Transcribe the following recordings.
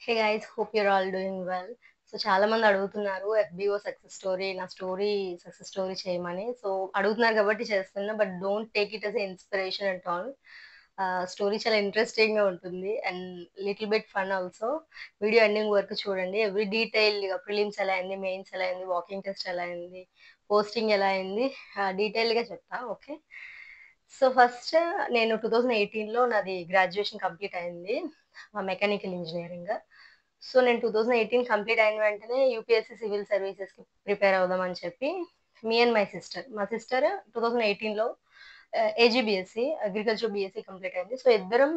Hey guys, hope your all doing well. So చాలా మంది అడుగుతున్నారు ఎఫ్బిఓ సక్సెస్ స్టోరీ, నా స్టోరీ సక్సెస్ స్టోరీ చేయమని. సో అడుగుతున్నారు కాబట్టి చేస్తున్నా, but don't take it as inspiration at all. Story చాలా ఇంట్రెస్టింగ్ గా ఉంటుంది and little bit fun also. Video ending వరకు చూడండి. ఎవ్రీ డీటెయిల్, ప్రిలిమ్స్ ఎలా అయింది, మెయిన్స్ ఎలా అయింది, వాకింగ్ టెస్ట్ ఎలా అయింది, పోస్టింగ్ ఎలా అయింది, డీటెయిల్ గా చెప్తా. ఓకే. సో ఫస్ట్ నేను 2018లో నాది గ్రాడ్యుయేషన్ కంప్లీట్ అయింది, మెకానికల్ ఇంజనీరింగ్. సో నేను 2018 కంప్లీట్ అయిన వెంటనే యూపీఎస్సీ సివిల్ సర్వీసెస్కి ప్రిపేర్ అవుదామని చెప్పి మీ అండ్ మై సిస్టర్, మా సిస్టర్ 2018లో ఏజీబీఎస్సీ అగ్రికల్చర్ బీఎస్సీ కంప్లీట్ అయింది. సో ఇద్దరం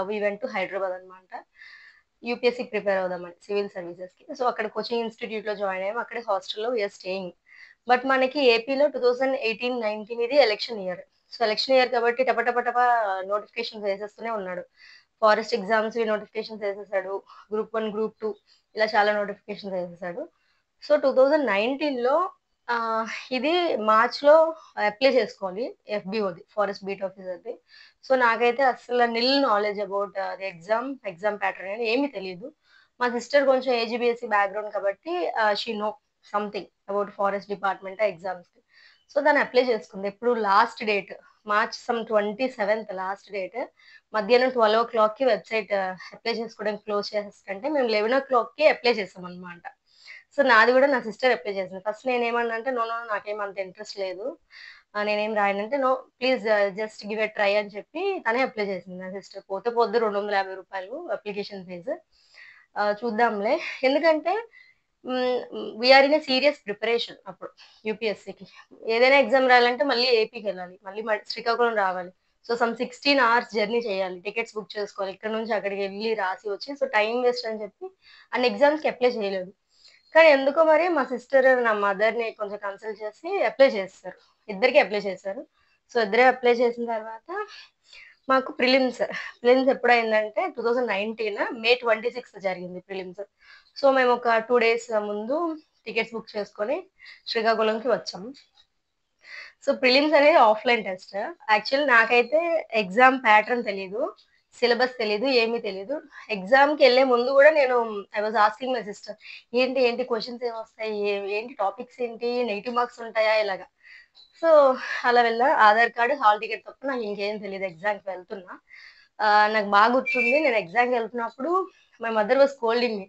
వీ వెంట్ టు హైదరాబాద్ అనమాట, యూపీఎస్సీ ప్రిపేర్ అవుదామని సివిల్ సర్వీసెస్కి. సో అక్కడ కోచింగ్ ఇన్స్టిట్యూట్లో జాయిన్ అయ్యాము, అక్కడే హాస్టల్లో వీఆర్ స్టేయింగ్. బట్ మనకి ఏపీలో 2018-19 ఇది election year. So election year కాబట్టి టపటపటపా నోటిఫికేషన్స్ వేసేస్తూనే ఉన్నాడు. ఫారెస్ట్ ఎగ్జామ్స్ నోటిఫికేషన్స్ వేసేసాడు, గ్రూప్ 1 గ్రూప్ 2 ఇలా చాలా నోటిఫికేషన్స్ వేసేసాడు. సో 2019లో ఇది మార్చ్లో అప్లై చేసుకోవాలి, ఎఫ్బిఓది ఫారెస్ట్ బీట్ ఆఫీసర్ది. సో నాకైతే అసలు nil knowledge about the exam pattern అని ఏమీ తెలియదు. మా సిస్టర్ కొంచెం ఏజీబీఎస్సీ బ్యాక్గ్రౌండ్ కాబట్టి she know something about forest department ఎగ్జామ్స్కి. సో దాన్ని అప్లై చేసుకుంది. ఎప్పుడు last date March 27th last date. మధ్యాహ్నం 12 o'clockకి వెబ్సైట్ అప్లై చేసుకోవడానికి క్లోజ్ చేసేస్తుంటే మేము 11 o'clockకి అప్లై చేసాం అనమాట. సో నాది కూడా నా సిస్టర్ అప్లై చేసింది. ఫస్ట్ నేనేమన్నా అంటే నో నో నాకేం అంత ఇంట్రెస్ట్ లేదు, నేనేం రాయనంటే no please just give a try అని చెప్పి తనే అప్లై చేసింది. నా సిస్టర్ పోతే పోద్దు ₹250 అప్లికేషన్ ఫీజు. చూద్దాంలే, ఎందుకంటే we are in a serious preparation అప్పుడు యూపీఎస్సీకి. ఏదైనా ఎగ్జామ్ రాయాలంటే మళ్ళీ ఏపీకి వెళ్ళాలి, మళ్ళీ శ్రీకాకుళం రావాలి. సో సమ్ 16 hours జర్నీ చేయాలి, టికెట్స్ బుక్ చేసుకోవాలి, ఇక్కడ నుంచి అక్కడికి వెళ్ళి రాసి వచ్చి. సో టైం వేస్ట్ అని చెప్పి అన్ని ఎగ్జామ్స్కి అప్లై చేయలేదు. కానీ ఎందుకో మరి మా సిస్టర్ నా మదర్ని కొంచెం కన్సల్ట్ చేసి అప్లై చేస్తారు, ఇద్దరికి అప్లై చేశారు. సో ఇద్దరే అప్లై చేసిన తర్వాత మాకు ప్రిలిమ్స్ ఎప్పుడైందంటే 2019 మే 26 జరిగింది ప్రిలిమ్స్. సో మేము ఒక 2 days ముందు టికెట్స్ బుక్ చేసుకొని శ్రీకాకుళంకి వచ్చాము. సో ప్రిలిమ్స్ అనేది ఆఫ్లైన్ టెస్ట్. యాక్చువల్ నాకైతే ఎగ్జామ్ ప్యాటర్న్ తెలీదు, సిలబస్ తెలీదు, ఏమీ తెలీదు. ఎగ్జామ్కి వెళ్ళే ముందు కూడా నేను I was asking my sister, ఏంటి ఏంటి క్వశ్చన్స్ ఏమొస్తాయి, ఏంటి టాపిక్స్, ఏంటి నెగిటివ్ మార్క్స్ ఉంటాయా, ఇలాగా. సో అలా వెళ్ళా. ఆధార్ కార్డు, హాల్ టికెట్ తప్ప నాకు ఇంకేం తెలియదు. ఎగ్జామ్కి వెళ్తున్నా. నాకు బాగా గుర్తుంది, నేను ఎగ్జామ్కి వెళ్తున్నప్పుడు మై మదర్ వాజ్ స్కోల్డింగ్ మీ,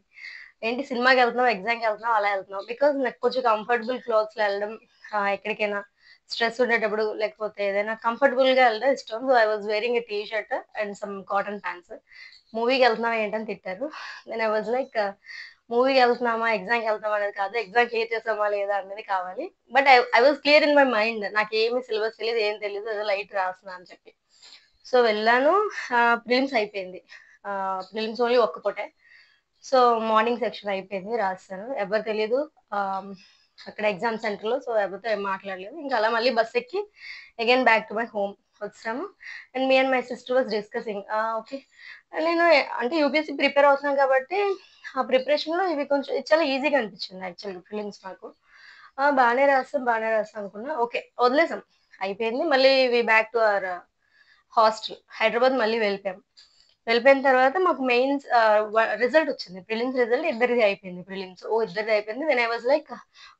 ఏంటి సినిమాకి వెళ్తున్నావు, ఎగ్జామ్కి వెళ్తున్నావు, అలా వెళ్తున్నావు. బికాజ్ నాకు కొంచెం కంఫర్టబుల్ క్లోత్స్లో వెళ్ళడం, ఎక్కడికైనా స్ట్రెస్ ఉండేటప్పుడు లేకపోతే ఏదైనా కంఫర్టబుల్గా వెళ్ళడం ఇష్టం. So I was wearing a T shirt and some cotton pants. మూవీకి వెళ్తున్నావా ఏంటని తిట్టారు. నేను ఐ వాజ్ లైక్, మూవీకి వెళ్తున్నామా ఎగ్జామ్కి వెళ్తున్నామా అనేది కాదు, ఎగ్జామ్ క్లియర్ చేసామా లేదా అనేది కావాలి. But I was clear in my mind, నాకు ఏమి సిలబస్ తెలియదు, ఏం తెలియదు, ఏదో లైట్ రాస్తున్నా అని చెప్పి. సో వెళ్ళాను. ప్రిలిమ్స్ అయిపోయింది. ప్రిలిమ్స్ ఓన్లీ ఒక్క పూటే. సో మార్నింగ్ సెక్షన్ అయిపోయింది, రాస్తాను, ఎవరు తెలియదు అక్కడ ఎగ్జామ్ సెంటర్లో. సో ఎవరితో ఏం మాట్లాడలేదు. ఇంకా అలా మళ్ళీ బస్ ఎక్కి again back to my home వచ్చాము. And me and my sister was discussing. Okay, నేను అంటే యూపీఎస్సీ ప్రిపేర్ అవుతున్నాను కాబట్టి ఆ ప్రిపరేషన్లో ఇవి కొంచెం ఇది చాలా ఈజీగా అనిపించింది యాక్చువల్గా ప్రిలిమ్స్ నాకు. బాగానే రాస్తాం అనుకున్నా. ఓకే, వదిలేసాం, అయిపోయింది. మళ్ళీ we back to our hostel, Hyderabad మళ్ళీ వెళ్ళిపోయిన తర్వాత మాకు మెయిన్స్ రిజల్ట్ వచ్చింది. ప్రిలిమ్స్ రిజల్ట్ ఇద్దరిది అయిపోయింది. ఇద్దరిది అయిపోయింది. దెన్ ఐ వాజ్ లైక్,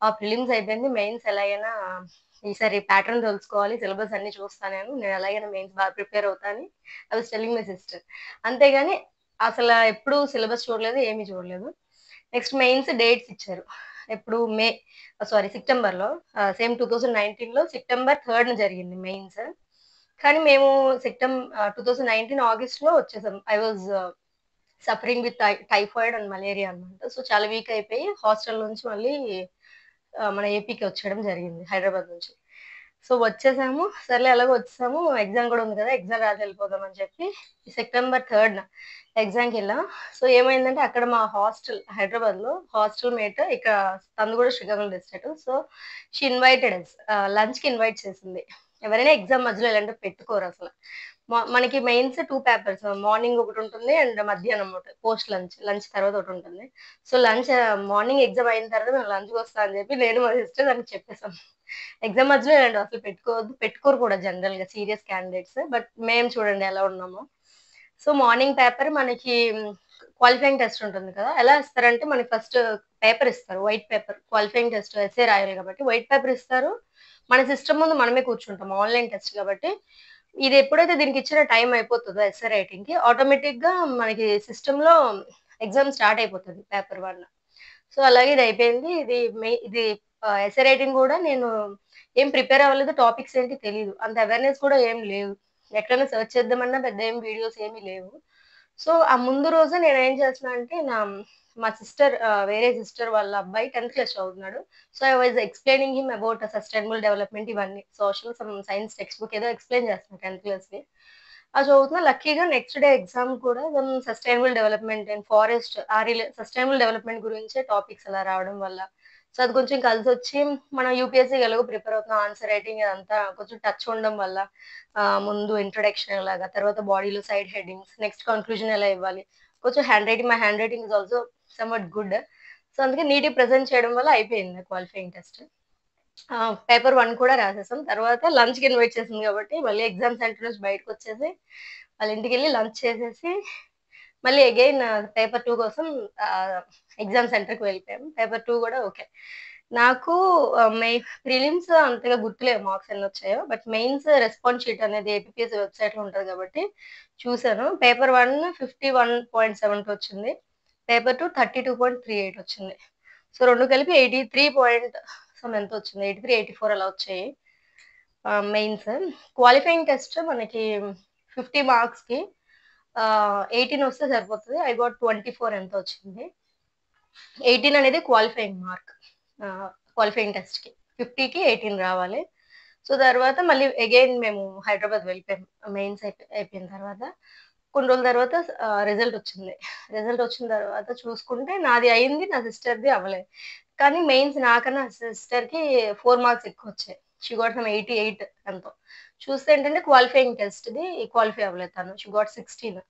ఆ ప్రిలిమ్స్ అయిపోయింది, మెయిన్స్ ఎలాగైనా ఈసారి ప్యాటర్న్ తెలుసుకోవాలి, సిలబస్ అన్ని చూస్తాను, నేను ఎలాగైనా మెయిన్స్ బాగా ప్రిపేర్ అవుతాను. I was telling my sister. అంతేగాని అసలు ఎప్పుడు సిలబస్ చూడలేదు, ఏమీ చూడలేదు. నెక్స్ట్ మెయిన్స్ డేట్స్ ఇచ్చారు. ఎప్పుడు సెప్టెంబర్లో. సేమ్ 2019లో September 3rd జరిగింది మెయిన్స్. కానీ మేము 2019 ఆగస్ట్లో వచ్చేసాం. I was suffering with typhoid and malaria అనమాట. సో చాలా వీక్ అయిపోయి హాస్టల్ నుంచి మళ్ళీ మన ఏపీకి వచ్చేయడం జరిగింది, హైదరాబాద్ నుంచి. సో వచ్చేసాము, సర్లే ఎలాగో వచ్చేసాము, ఎగ్జామ్ కూడా ఉంది కదా, ఎగ్జామ్ రాసి వెళ్ళిపోదాం అని చెప్పి September 3rd ఎగ్జామ్కి వెళ్ళాం. సో ఏమైందంటే అక్కడ మా హాస్టల్, హైదరాబాద్లో హాస్టల్ మేట్, ఇక్కడ తను కూడా Srikakulam district. So she invited us, లంచ్కి ఇన్వైట్ చేసింది. ఎవరైనా ఎగ్జామ్ మధ్యలో ఇలాంటి పెట్టుకోరు అసలు. మనకి మెయిన్స్ 2 పేపర్స్, మార్నింగ్ ఒకటి ఉంటుంది అండ్ మధ్యాహ్నం ఒకటి, పోస్ట్ లంచ్ తర్వాత ఒకటి ఉంటుంది. సో లంచ్ మార్నింగ్ ఎగ్జామ్ అయిన తర్వాత మేము లంచ్కి వస్తా అని చెప్పి నేను మా సిస్టర్ దానికి చెప్పేసాం. ఎగ్జామ్ మధ్యలో ఇలాంటి అసలు పెట్టుకోరు కూడా జనరల్గా సీరియస్ క్యాండిడేట్స్. బట్ మేము చూడండి ఎలా ఉన్నామో. సో మార్నింగ్ పేపర్ మనకి క్వాలిఫైయింగ్ టెస్ట్ ఉంటుంది కదా! ఎలా ఇస్తారంటే మనకి ఫస్ట్ పేపర్ ఇస్తారు. White paper. Qualifying test essay రాయాలి కాబట్టి వైట్ పేపర్ ఇస్తారు. మన సిస్టమ్ ముందు మనమే కూర్చుంటాం. ఆన్‌లైన్ టెస్ట్ కాబట్టి ఇది ఎప్పుడైతే దీనికిచ్చిన టైం అయిపోతదో ఎస్సే రైటింగ్‌కి ఆటోమేటిక్‌గా మనకి సిస్టమ్‌లో ఎగ్జామ్ స్టార్ట్ అయిపోతది పేపర్ 1. సో, అలాగే ఇది అయిపోయింది. ఇది ఎస్సే రైటింగ్ గూడా నేను ఏం ప్రిపేర్ అవ్వలేదు. టాపిక్స్ ఏంటి తెలీదు. అంత అవేర్‌నెస్ కూడా ఏం లేవు. ఎక్కడైనా సెర్చ్ చేద్దామన్నా పెద్ద ఏం వీడియోస్ ఏమి లేవు. సో, ఆ ముందు రోజే నేనేం చేస్తున్నా అంటే మా సిస్టర్ వేరే సిస్టర్ వాళ్ళ అబ్బాయి 10థ్ క్లాస్ చదువుతున్నాడు. So, I was explaining him about sustainable development ఇవన్నీ. సైన్స్ టెక్స్ట్ బుక్ ఏదో ఎక్స్‌ప్లెయిన్ చేస్తున్నా 10థ్ క్లాస్‌ది. అది చదువుతున్నా. లక్కీగా నెక్స్ట్ డే ఎగ్జామ్ కూడా sustainable development and forest sustainable development గురించే టాపిక్స్ అలా రావడం వల్ల. సో, అది కొంచెం కలిసొచ్చి మనం యూపీఎస్‌సీకి ఎలాగో ప్రిపేర్ అవుతున్నాం. ఆన్సర్ రైటింగ్ అదంతా కొంచెం టచ్ ఉండడం వల్ల ముందు ఇంట్రొడక్షన్ ఎలాగా, తర్వాత బాడీలో సైడ్ హెడ్డింగ్స్, నెక్స్ట్ కన్క్లూజన్ ఎలా ఇవ్వాలి. కొంచెం hand writing is also somewhat good. So, అందుకే నీట్‌గా ప్రెజెంట్ చేయడం వల్ల అయిపోయింది క్వాలిఫైయింగ్ టెస్ట్. పేపర్ 1 కూడా రాసేసాం. తర్వాత లంచ్‌కి ఇన్వైట్ చేసింది గాబట్టి, మళ్ళీ ఎగ్జామ్ సెంటర్ నుంచి బయటకొచ్చేసి, వాళ్ళ ఇంటికెళ్ళి లంచ్ చేసేసి, మళ్ళీ అగైన్ పేపర్ 2 కోసం ఆహ్, ఎగ్జామ్ సెంటర్‌కి వెళ్ళిపోయాం. పేపర్ 2 గూడా ఓకే. నాకు ప్రిలిమ్స్ అంతగా గుర్తులేవు మార్క్స్ ఎన్నొచ్చాయో. బట్ మెయిన్స్ రెస్పాన్స్ షీట్ అనేది ఏపీపీఎస్సీ వెబ్‌సైట్‌లో ఉంటది గాబట్టి చూసాను. పేపర్ 1 51.72 వచ్చింది. పేపర్ 2 32.38 వచ్చింది. సో, 2 కలిపి 83 ఎంతో వచ్చింది. 83, 84 అలా వచ్చాయి. మెయిన్స్. క్వాలిఫైయింగ్ టెస్ట్ మనకి 50 మార్క్స్‌కి 18 వస్తే సరిపోతది. ఐ గాట్ 24 ఎంతో వచ్చింది. 18 అనేది క్వాలిఫైయింగ్ మార్క్. క్వాలిఫైయింగ్ టెస్ట్‌కి. 50కి 18 రావాలి. సో, తర్వాత మళ్ళీ అగైన్ మేము హైదరాబాద్ వెళ్ళిపోయాం. మెయిన్స్ అయిపోయిన తర్వాత. కొన్ని రోజుల తర్వాత రిజల్ట్ వచ్చింది. రిజల్ట్ వచ్చిన తర్వాత చూసుకుంటే నాది అయింది. నా సిస్టర్‌ది అవ్వలేదు. కానీ మెయిన్స్ నాకన్నా సిస్టర్‌కి 4 మార్క్స్ ఎక్కువొచ్చాయి. షీ గాట్ సమ్ 88 ఎంతో. చూస్తే ఏంటంటే క్వాలిఫైయింగ్ టెస్ట్‌ది క్వాలిఫై అవ్వలేదు తను. She got 16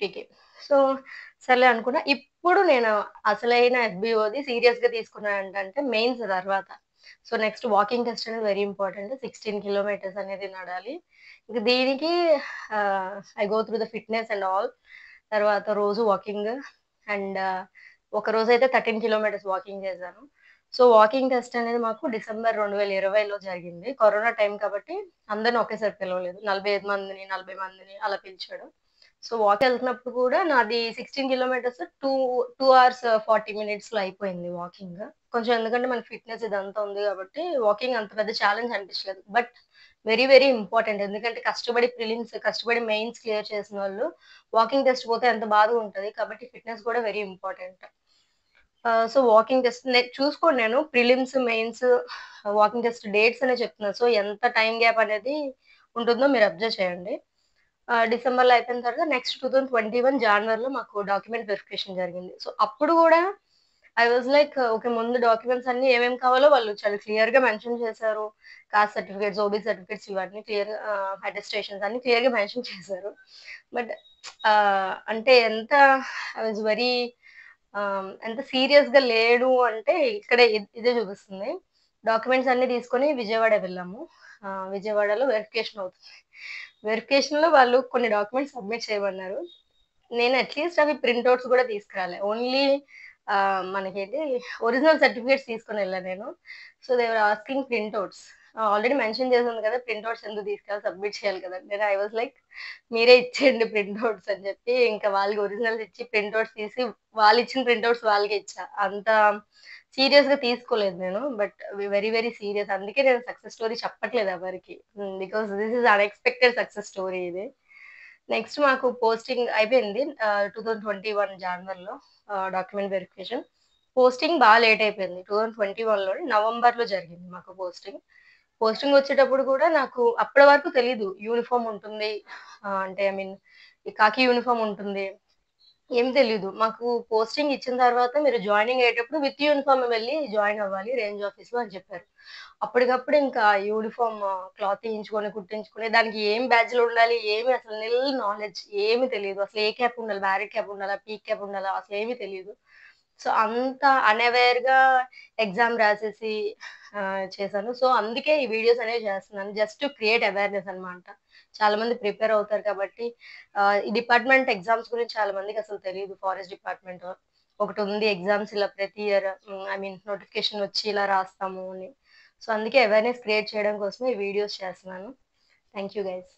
50కి. సో, సర్లే అనుకున్నా. ఇప్పుడు నేను అసలైన ఎఫ్‌బీఓది సీరియస్‌గా తీసుకున్నానేంటంటే మెయిన్స్ తర్వాత. సో, నెక్స్ట్ వాకింగ్ టెస్ట్ అనేది వెరీ ఇంపార్టెంట్. 16 కిలోమీటర్స్ అనేది నడాలి. ఇంక దీనికి I go through the fitness and all. తర్వాత రోజు వాకింగ్ అండ్ ఒకరోజైతే 13 కిలోమీటర్స్ వాకింగ్ చేశాను. సో, వాకింగ్ టెస్ట్ అనేది మాకు డిసెంబర్ 2020లో జరిగింది. కరోనా టైం కాబట్టి అందరిని ఒకేసారి పిలవలేదు. 45 మందిని, 40 మందిని అలా పిలిచాడు. సో, వాకెళ్తున్నప్పుడు కూడా నాది 16 కిలోమీటర్స్ 2 అవర్స్ 40 మినిట్స్‌లో అయిపోయింది వాకింగ్. కొంచెం ఎందుకంటే మనకి ఫిట్‌నెస్ ఇదంతా ఉంది కాబట్టి వాకింగ్ అంత పెద్ద ఛాలెంజ్ అనిపించలేదు. But very, very important. ఎందుకంటే కష్టపడి ప్రిలిమ్స్, కష్టపడి మెయిన్స్ క్లియర్ చేసినోళ్ళు వాకింగ్ టెస్ట్ పోతే ఎంత బాధగా ఉంటది. కాబట్టి ఫిట్‌నెస్ కూడా very important. So, walking test చూసుకోండి నేను prelims, mains walking test dates అనే చెప్తున్నాను. సో, ఎంత టైమ్ గ్యాప్ అనేది ఉంటుందో మీరు అబ్జర్వ్ చేయండి. డిసెంబర్‌లో అయిపోయిన తర్వాత నెక్స్ట్ 2021 జాన్వరిలో మాకు డాక్యుమెంట్ వెరిఫికేషన్ జరిగింది. సో, అప్పుడు గూడా ఐ వాస్ లైక్ ఓకే. ముందు డాక్యుమెంట్స్ అన్నీ ఏమేమి కావాలో వాళ్ళు చాలా క్లియర్‌గా మెన్షన్ చేశారు. కాస్ట్ సర్టిఫికేట్స్, ఓబీ సర్టిఫికేట్స్ ఇవన్నీ క్లియర్‌గా అటెస్టేషన్స్ అన్నీ క్లియర్‌గా మెన్షన్ చేశారు. బట్ అంటే ఐ వాస్ వెరీ ఎంత సీరియస్‌గా లేడు అంటే ఇక్కడే ఇదే చూపిస్తుంది. డాక్యుమెంట్స్ అన్నీ తీసుకొని విజయవాడ వెళ్ళాము. విజయవాడలో వెరిఫికేషన్ అవుతుంది. వెరిఫికేషన్‌లో వాళ్ళు కొన్ని డాక్యుమెంట్స్ సబ్మిట్ చేయమన్నారు. నేను అట్‌లీస్ట్ అవి ప్రింట్ ఔట్స్ గూడా తీసుకురాలే. ఓన్లీ మనకేంటి ఒరిజినల్ సర్టిఫికేట్స్ తీసుకొనెళ్ళా నేను. So, they were asking printouts. Already mention చేసుంది కదా! ప్రింట్ ఔట్స్ ఎందుకు తీసుకురావాలి సబ్మిట్ చేయాలి కదా! నేను ఐ వాస్ లైక్ మీరే ఇచ్చేయండి ప్రింట్ ఔట్స్ అని చెప్పి ఇంకా వాళ్ళకి ఒరిజినల్స్ ఇచ్చి ప్రింట్ ఔట్స్ తీసి వాళ్ళిచ్చిన ప్రింట్ ఔట్స్ వాళ్ళకే ఇచ్చా. అంత సీరియస్‌గా తీసుకోలేదు నేను. But very, very serious. అందుకే నేను సక్సెస్ స్టోరీ చెప్పట్లేదు ఎవరికీ. Because this is unexpected success story ఇది. నెక్స్ట్ మాకు పోస్టింగ్ అయిపోయింది. 2021 జాన్వరిలో డాక్యుమెంట్ వెరిఫికేషన్. పోస్టింగ్ లేట్ అయిపోయింది. 2021లోనే నవంబర్‌లో జరిగింది మాకు పోస్టింగ్. పోస్టింగ్ వచ్చేటప్పుడు కూడా నాకు అప్పటి వరకు తెలీదు. యూనిఫార్మ్ ఉంటుంది. అంటే ఐ మీన్ ఈ ఖాకీ యూనిఫార్మ్ ఉంటుంది. ఏం తెలీదు. మాకు పోస్టింగ్ ఇచ్చిన తర్వాత మీరు జాయినింగ్ అయ్యేటప్పుడు విత్ యూనిఫార్మ్ వెళ్లి జాయిన్ అవ్వాలి రేంజ్ ఆఫీస్‌లో అని చెప్పారు. అప్పటికప్పుడు ఇంకా యూనిఫార్మ్ క్లాత్ తీయించుకొని, కుట్టించుకొని దానికి ఏం బ్యాడ్జ్‌లుండాలి, ఏమి అసలు నిల్ నాలెడ్జ్ ఏమి తెలీదు. అసలు ఏ క్యాప్ ఉండాలి, బ్యారెట్ క్యాప్ ఉండాలా, పీక్ క్యాప్ ఉండాలా అసలేమి తెలీదు. సో, అంత అన్‌అవేర్‌గా ఎగ్జామ్ రాసేసి చేశాను. సో, అందుకే ఈ వీడియోస్ అనేవి చేస్తున్నాను. జస్ట్ టు క్రియేట్ అవేర్‌నెస్ అన్నమాట. చాలా మంది ప్రిపేర్ అవుతారు కాబట్టి ఈ డిపార్ట్‌మెంట్ ఎగ్జామ్స్ గురించి చాలా మందికసలు తెలీదు. ఫారెస్ట్ డిపార్ట్‌మెంట్ ఒకటుంది ఎగ్జామ్స్ ఇలా ప్రతి ఇయర్ ఐ మీన్ నోటిఫికేషన్ వచ్చి ఇలా రాస్తాము అని. సో, అందుకే అవేర్‌నెస్ క్రియేట్ చేయడం కోసమే ఈ వీడియోస్ చేస్తున్నాను. Thank you guys.